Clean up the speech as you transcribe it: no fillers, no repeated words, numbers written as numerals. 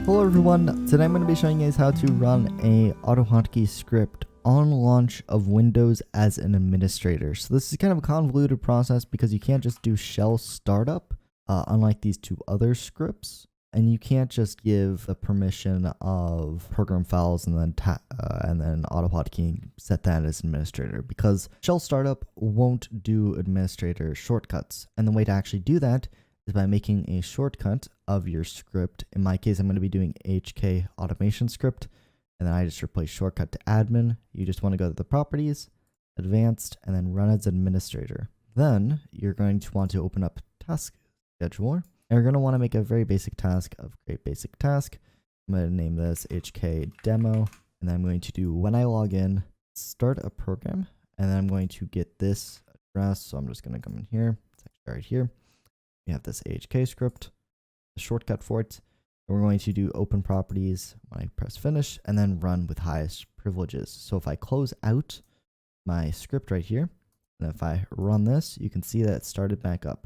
Hello everyone, today I'm going to be showing you guys how to run a AutoHotkey script on launch of Windows as an administrator. So this is kind of a convoluted process because you can't just do shell startup, unlike these two other scripts. And you can't just give the permission of program files and then AutoHotkey set that as administrator, because shell startup won't do administrator shortcuts. And the way to actually do that is by making a shortcut of your script. In my case, I'm going to be doing HK automation script, and then I just replace shortcut to admin. You just want to go to the properties, advanced, and then run as administrator. Then you're going to want to open up task scheduler, and you're going to want to make a very basic task of create basic task. I'm going to name this HK demo, and then I'm going to do when I log in, start a program, and then I'm going to get this address. So I'm just going to come in here. It's actually right here. We have this HK script, the shortcut for it. And we're going to do open properties when I press finish, and then run with highest privileges. So if I close out my script right here, and if I run this, you can see that it started back up.